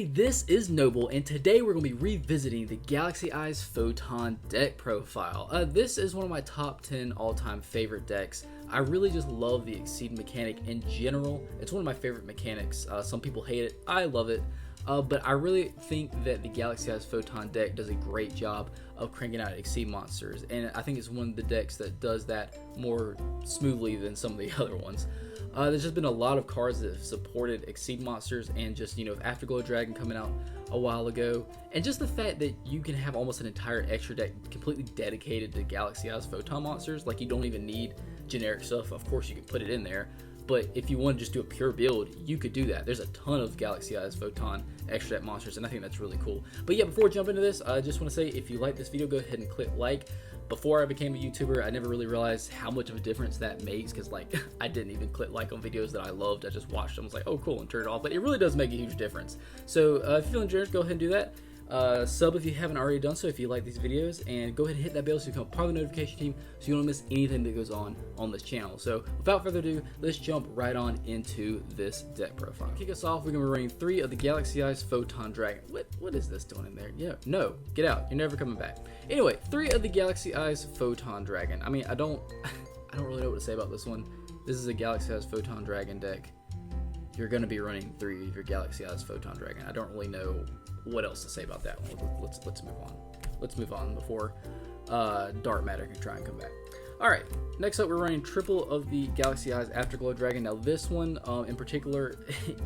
everybody, this is Noble, and today we're going to be revisiting the Galaxy Eyes Photon deck profile. This is one of my top 10 all-time favorite decks. I really just love the Exceed mechanic in general. It's one of my favorite mechanics. Some people hate it, I love it. But I really think that the Galaxy Eyes Photon deck does a great job of cranking out Exceed monsters, and I think it's one of the decks that does that more smoothly than some of the other ones. There's just been a lot of cards that have supported Exceed monsters, and just, you know, Afterglow Dragon coming out a while ago, and just the fact that you can have almost an entire extra deck completely dedicated to Galaxy Eyes Photon monsters. Like, you don't even need generic stuff. Of course you can put it in there, but if you want to just do a pure build, you could do that. There's a ton of Galaxy Eyes Photon extra deck monsters, and I think that's really cool. But yeah, before we jump into this, I just want to say, if you like this video, go ahead and click like. Before I became a YouTuber, I never really realized how much of a difference that makes, because like I didn't even click like on videos that I loved. I just watched them, was like, oh cool, and turned it off. But it really does make a huge difference. So if you're feeling generous, go ahead and do that. Sub if you haven't already done so, if you like these videos, and go ahead and hit that bell so you become part of the notification team so you don't miss anything that goes on this channel. So without further ado, let's jump right on into this deck profile. To kick us off, we're going to be running 3 of the Galaxy Eyes Photon Dragon. What is this doing in there? Yeah, no, get out, you're never coming back. Anyway, 3 of the Galaxy Eyes Photon Dragon. I mean, I don't really know what to say about this one. This is a Galaxy Eyes Photon Dragon deck. You're going to be running 3 of your Galaxy Eyes Photon Dragon. I don't really know what else to say about that one. Let's move on. Let's move on before dark matter can try and come back. All right, next up we're running triple of the Galaxy Eyes Afterglow Dragon. Now this one in particular,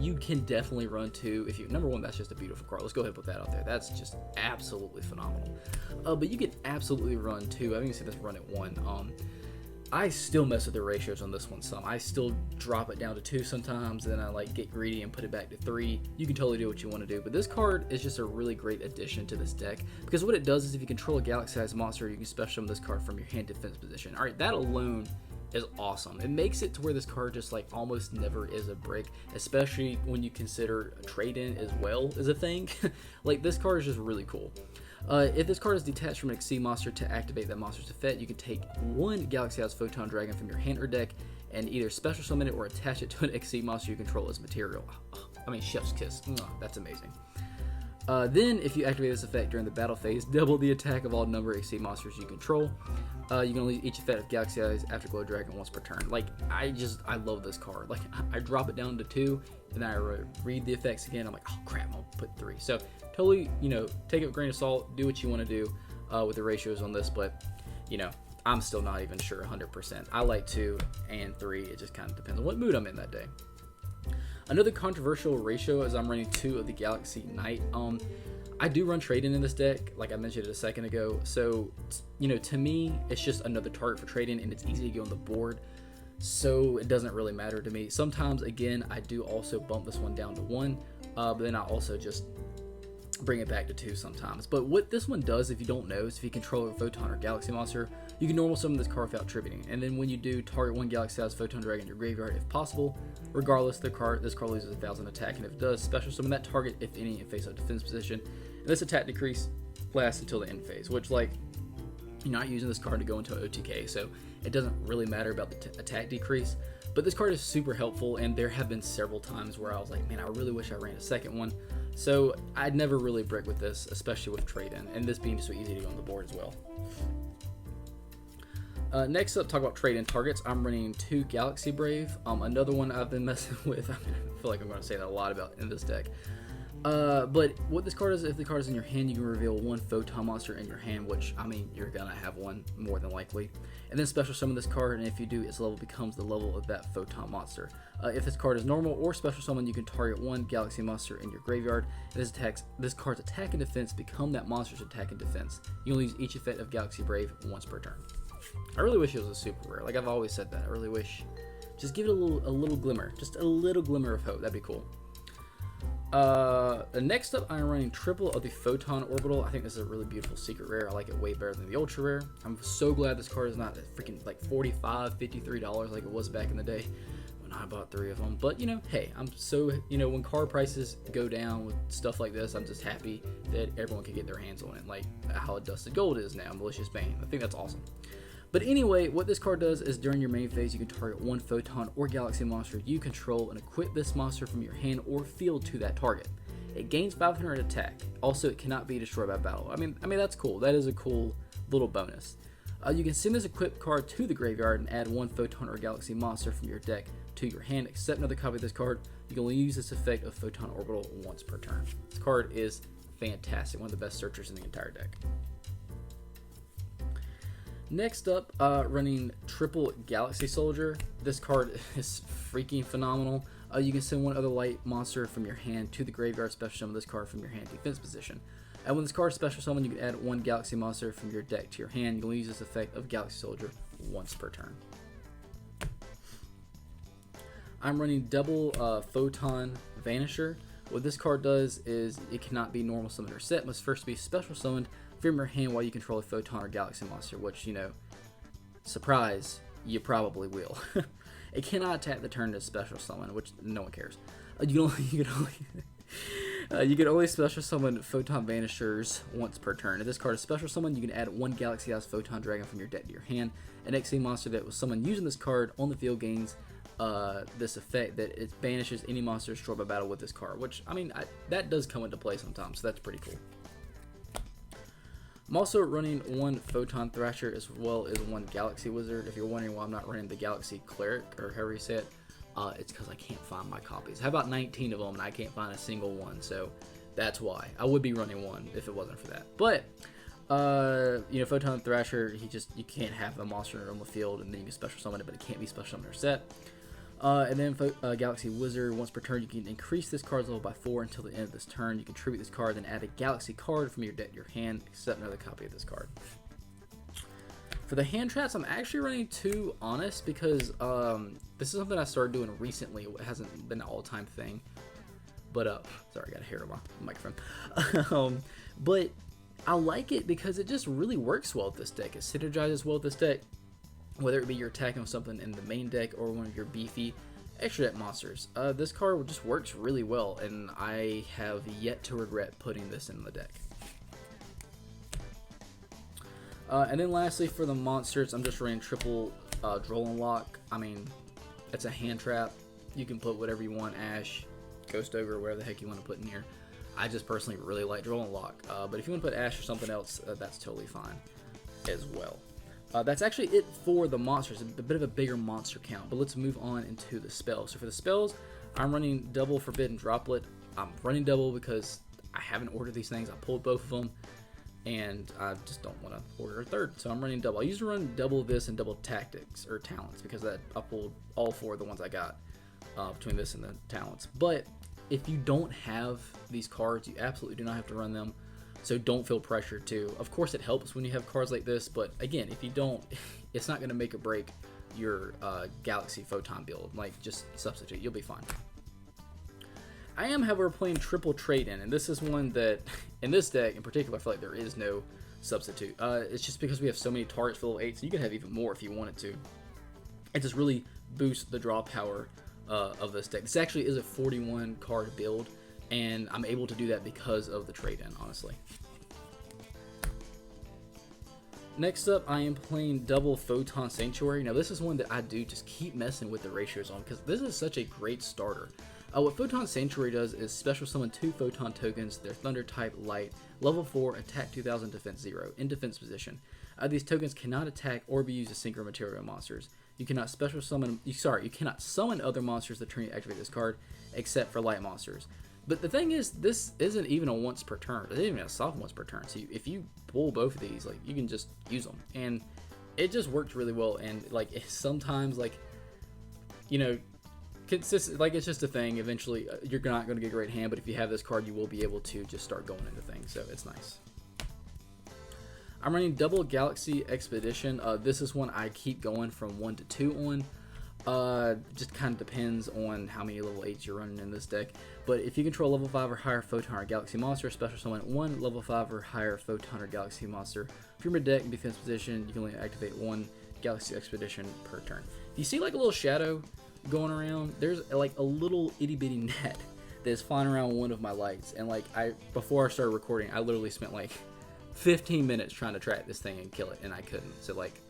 you can definitely run 2 if you. Number 1, that's just a beautiful card. Let's go ahead and put that out there. That's just absolutely phenomenal. But you can absolutely run 2. I've even seen this run at 1. I still mess with the ratios on this one some. I still drop it down to 2 sometimes, and then I like get greedy and put it back to 3. You can totally do what you want to do, but this card is just a really great addition to this deck, because what it does is if you control a Galaxy Eyes monster, you can special summon this card from your hand defense position. Alright, that alone is awesome. It makes it to where this card just like almost never is a break, especially when you consider trade-in as well as a thing. Like, this card is just really cool. If this card is detached from an Exceed monster, to activate that monster's effect, you can take 1 Galaxy Eyes Photon Dragon from your hand or deck and either special summon it or attach it to an Exceed monster you control as material. I mean, chef's kiss. That's amazing. Then, if you activate this effect during the battle phase, double the attack of all number of Exceed monsters you control. You can only each effect of Galaxy Eyes Afterglow Dragon once per turn. Like, I love this card. Like, I drop it down to 2, and then I read the effects again. I'm like, oh crap, I'll put 3. So totally, you know, take it with a grain of salt. Do what you want to do with the ratios on this, but you know, I'm still not even sure 100%. I like 2 and 3. It just kind of depends on what mood I'm in that day. Another controversial ratio is I'm running 2 of the Galaxy Knight. I do run trade-in in this deck, like I mentioned it a second ago. So, you know, to me, it's just another target for trade-in, and it's easy to get on the board. So it doesn't really matter to me. Sometimes, again, I do also bump this one down to 1, but then I also just bring it back to 2 sometimes. But what this one does, if you don't know, is if you control a Photon or Galaxy monster, you can normal summon this card without tributing. And then when you do, target 1 Galaxy Eyes Photon Dragon in your graveyard if possible. Regardless, this card loses 1,000 attack, and if it does, special summon that target, if any, in face-up defense position. And this attack decrease lasts until the end phase, which, like, you're not using this card to go into an OTK, so it doesn't really matter about the attack decrease. But this card is super helpful, and there have been several times where I was like, man, I really wish I ran a second one. So I'd never really brick with this, especially with trade-in, and this being so easy to go on the board as well. Next up, talk about trade-in targets. I'm running 2 Galaxy Brave. Another one I've been messing with. I feel like I'm going to say that a lot about in this deck. But what this card is, if the card is in your hand, you can reveal 1 Photon monster in your hand, which, I mean, you're gonna have one more than likely. And then special summon this card, and if you do, its level becomes the level of that Photon monster. If this card is normal or special summon, you can target 1 Galaxy monster in your graveyard, and this card's attack and defense become that monster's attack and defense. You only use each effect of Galaxy Brave once per turn. I really wish it was a super rare. Like, I've always said that. I really wish. Just give it a little glimmer. Just a little glimmer of hope. That'd be cool. Next up, I'm running triple of the Photon Orbital. I think this is a really beautiful secret rare. I like it way better than the ultra rare. I'm so glad this card is not freaking like $45, $53 like it was back in the day when I bought 3 of them. But, you know, hey, I'm so, you know, when card prices go down with stuff like this, I'm just happy that everyone can get their hands on it, like how Dusted Gold is now, Malicious Bane. I think that's awesome. But anyway, what this card does is during your main phase, you can target 1 Photon or Galaxy monster you control and equip this monster from your hand or field to that target. It gains 500 attack. Also, it cannot be destroyed by battle. I mean that's cool. That is a cool little bonus. You can send this equipped card to the graveyard and add one Photon or Galaxy monster from your deck to your hand, except another copy of this card. You can only use this effect of Photon Orbital once per turn. This card is fantastic, one of the best searchers in the entire deck. Next up, running triple Galaxy Soldier. This card is freaking phenomenal. You can send one other light monster from your hand to the graveyard, special summon this card from your hand defense position. And when this card is special summon, you can add one Galaxy monster from your deck to your hand. You can only use this effect of Galaxy Soldier once per turn. I'm running double Photon Vanisher. What this card does is it cannot be normal summoned or set. It must first be special summoned from your hand while you control a Photon or Galaxy monster, which, you know, surprise, you probably will. It cannot attack the turn to special summon, which no one cares. You can only special summon Photon Vanishers once per turn. If this card is special summoned, you can add one Galaxy-Eyes Photon Dragon from your deck to your hand. An XC monster that was summoned using this card on the field gains this effect that it banishes any monster destroyed by battle with this card, which, I mean, that does come into play sometimes, so that's pretty cool. I'm also running one Photon Thrasher as well as one Galaxy Wizard. If you're wondering why I'm not running the Galaxy Cleric, or however you say it, it's because I can't find my copies. I have about 19 of them, and I can't find a single one, so that's why. I would be running one if it wasn't for that. But, you know, Photon Thrasher, you can't have a monster on the field, and then you can special summon it, but it can't be special summoned or set. And then Galaxy Wizard, once per turn, you can increase this card's level by 4 until the end of this turn. You can tribute this card, then add a Galaxy card from your deck to your hand, except another copy of this card. For the hand traps, I'm actually running 2 Honest because this is something I started doing recently. It hasn't been an all-time thing. But, sorry, I got a hair on my microphone. But I like it because it just really works well with this deck. It synergizes well with this deck, whether it be you're attacking with something in the main deck or one of your beefy extra deck monsters. This card just works really well, and I have yet to regret putting this in the deck. And then lastly, for the monsters, I'm just running triple Droll and Lock. I mean, it's a hand trap. You can put whatever you want, Ash, Ghost Ogre, whatever the heck you want to put in here. I just personally really like Droll and Lock. But if you want to put Ash or something else, that's totally fine as well. That's actually it for the monsters, a bit of a bigger monster count, but let's move on into the spells. So for the spells, I'm running double Forbidden Droplet. I'm running double because I haven't ordered these things. I pulled both of them, and I just don't want to order a third, so I'm running double. I used to run double this and double Tactics, or Talents, because I pulled all 4 of the ones I got between this and the Talents. But if you don't have these cards, you absolutely do not have to run them. So don't feel pressured to. Of course, it helps when you have cards like this, but again, if you don't, it's not going to make or break your Galaxy Photon build. Like, just substitute. You'll be fine. I am, however, playing triple Trade-In, and this is one that, in this deck in particular, I feel like there is no substitute. It's just because we have so many targets for level 8, so you can have even more if you wanted to. It just really boosts the draw power of this deck. This actually is a 41 card build, and I'm able to do that because of the trade-in, honestly. Next up, I am playing double Photon Sanctuary. Now, this is one that I do just keep messing with the ratios on because this is such a great starter. What Photon Sanctuary does is special summon 2 Photon tokens. They're Thunder type light, level 4, attack 2000, defense 0, in defense position. These tokens cannot attack or be used as synchro material monsters. You cannot you cannot summon other monsters that turn you activate this card, except for light monsters. But the thing is, this isn't even a once per turn. It isn't even a soft once per turn. So if you pull both of these, like, you can just use them, and it just works really well. And like sometimes, like, you know, consistent, like, it's just a thing. Eventually, you're not going to get a great hand, but if you have this card, you will be able to just start going into things. So it's nice. I'm running double Galaxy Expedition. This is one I keep going from 1 to 2 on. Just kind of depends on how many level 8s you're running in this deck. But if you control level 5 or higher Photon or Galaxy monster, special summon 1 level 5 or higher Photon or Galaxy monster from your deck in defense position. You can only activate 1 Galaxy Expedition per turn. You see like a little shadow going around? There's like a little itty bitty net that is flying around one of my lights. And like before I started recording, I literally spent like 15 minutes trying to track this thing and kill it, and I couldn't. So like,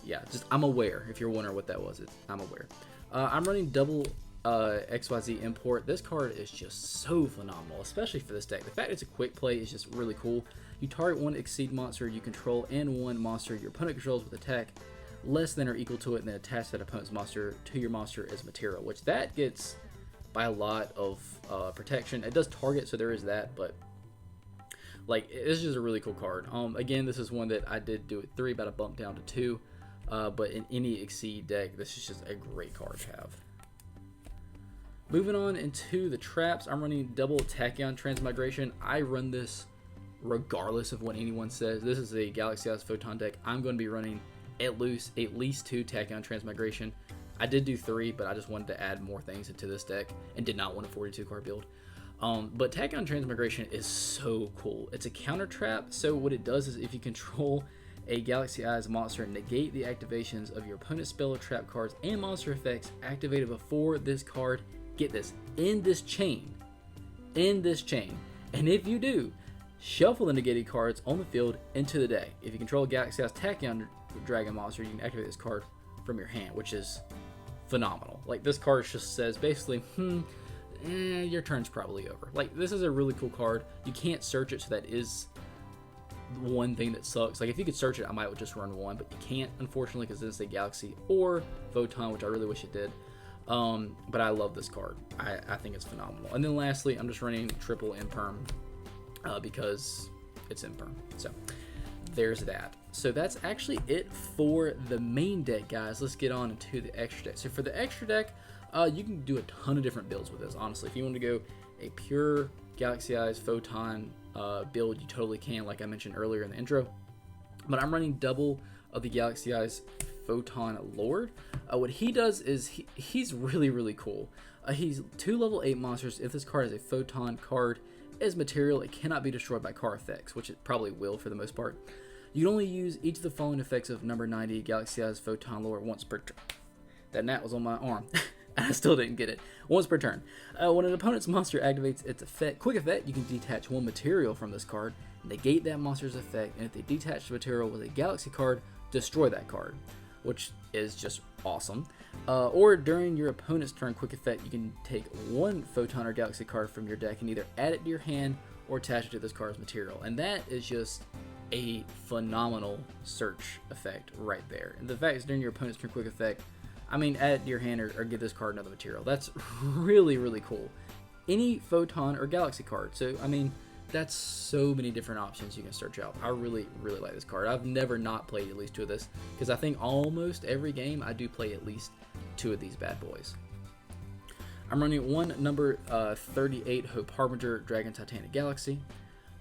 yeah, just I'm aware. If you're wondering what that was, I'm aware. I'm running double XYZ import. This card is just so phenomenal, especially for this deck. The fact it's a quick play is just really cool. You target one Exceed monster you control and one monster your opponent controls with attack less than or equal to it, and then attach that opponent's monster to your monster as material, which that gets by a lot of protection. It does target, so there is that, but like, it's just a really cool card. Again, this is one that I did do at 3, but I bumped down to 2. But in any Exceed deck, this is just a great card to have. Moving on into the traps, I'm running double Tachyon Transmigration. I run this regardless of what anyone says. This is a Galaxy Eyes Photon deck. I'm going to be running at least 2 Tachyon Transmigration. I did do 3, but I just wanted to add more things into this deck and did not want a 42 card build. But Tachyon Transmigration is so cool. It's a counter trap, so what it does is if you control a Galaxy Eyes monster, negate the activations of your opponent's spell or trap cards and monster effects activated before this card, get this, in this chain. And if you do, shuffle the negated cards on the field into the deck. If you control a Galaxy Eyes Tachyon Dragon monster, you can activate this card from your hand, which is phenomenal. Like, this card just says basically, your turn's probably over. Like, this is a really cool card. You can't search it, so that is one thing that sucks. Like, if you could search it, I might just run 1, but you can't, unfortunately, because it's a Galaxy or Photon, which I really wish it did. But I love this card. I think it's phenomenal. And then lastly, I'm just running triple Imperm because it's Imperm. So there's that. So that's actually it for the main deck, guys. Let's get on into the extra deck. So for the extra deck, you can do a ton of different builds with this, honestly. If you want to go a pure Galaxy Eyes Photon build, you totally can, like I mentioned earlier in the intro. But I'm running double of the Galaxy Eyes Photon Lord. What he does is he's really, really cool. He's 2 level 8 monsters. If this card is a Photon card as material, it cannot be destroyed by card effects, which it probably will for the most part. You can only use each of the following effects of number 90 Galaxy Eyes Photon Lord once per turn. That gnat was on my arm. I still didn't get it. Once per turn. When an opponent's monster activates its quick effect, you can detach 1 material from this card, negate that monster's effect, and if they detach the material with a Galaxy card, destroy that card, which is just awesome. Or during your opponent's turn quick effect, you can take 1 Photon or Galaxy card from your deck and either add it to your hand or attach it to this card's material. And that is just a phenomenal search effect right there. And the fact is, during your opponent's turn quick effect, I mean, add it to your hand or give this card another material. That's really, really cool. Any Photon or Galaxy card. So, I mean, that's so many different options you can search out. I really, really like this card. I've never not played at least 2 of this, because I think almost every game I do play at least 2 of these bad boys. I'm running 1 number 38 Hope Harbinger Dragon Titanic Galaxy,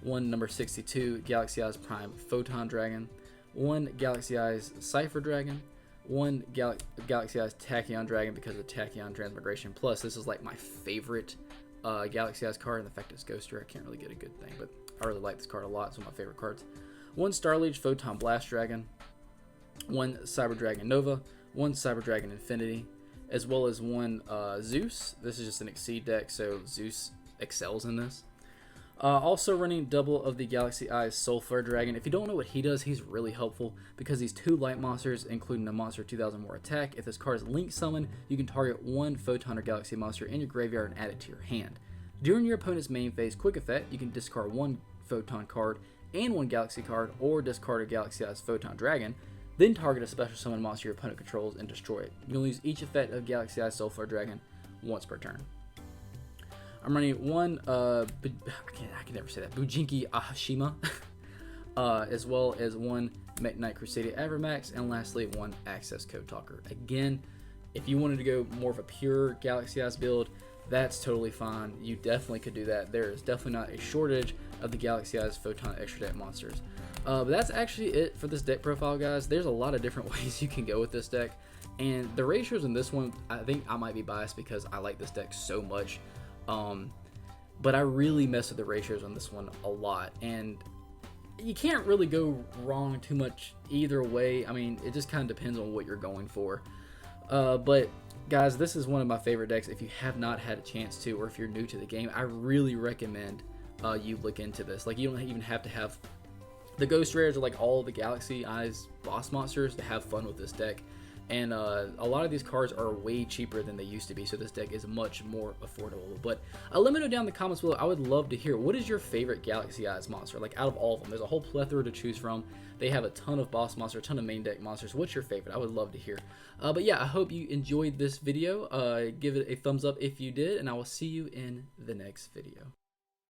1 number 62 Galaxy Eyes Prime Photon Dragon, 1 Galaxy Eyes Cypher Dragon, 1 Galaxy Eyes Tachyon Dragon because of Tachyon Transmigration. Plus, this is like my favorite Galaxy Eyes card, and the fact it's Ghoster, I can't really get a good thing, but I really like this card a lot. It's one of my favorite cards. 1 Starliege Photon Blast Dragon, 1 Cyber Dragon Nova, 1 Cyber Dragon Infinity, as well as 1 Zeus. This is just an Exceed deck, so Zeus excels in this. Also running double of the Galaxy Eyes Soulflare Dragon. If you don't know what he does, he's really helpful because these 2 light monsters, including a monster 2000 more attack. If this card is link summon, you can target 1 Photon or Galaxy monster in your graveyard and add it to your hand. During your opponent's main phase quick effect, you can discard 1 Photon card and 1 Galaxy card, or discard a Galaxy Eyes Photon Dragon, then target a special summon monster your opponent controls and destroy it. You can use each effect of Galaxy Eyes Soulflare Dragon once per turn. I'm running 1, I can never say that, Bujinki Ahashima, as well as 1 Mech Knight Crusader Avermax, and lastly 1 Access Code Talker. Again, if you wanted to go more of a pure Galaxy Eyes build, that's totally fine. You definitely could do that. There is definitely not a shortage of the Galaxy Eyes Photon extra deck monsters. But that's actually it for this deck profile, guys. There's a lot of different ways you can go with this deck, and the ratios in this one, I think I might be biased because I like this deck so much. But I really mess with the ratios on this one a lot, and you can't really go wrong too much either way. I mean, it just kind of depends on what you're going for. But guys, this is one of my favorite decks. If you have not had a chance to, or if you're new to the game, I really recommend you look into this. Like, you don't even have to have the Ghost Rares or like all the Galaxy Eyes boss monsters to have fun with this deck. and a lot of these cards are way cheaper than they used to be, so this deck is much more affordable. But let me know down in the comments below. I would love to hear, what is your favorite Galaxy Eyes monster? Like, out of all of them, there's a whole plethora to choose from. They have a ton of boss monsters, a ton of main deck monsters. What's your favorite? I would love to hear. But yeah, I hope you enjoyed this video. Give it a thumbs up if you did, and I will see you in the next video.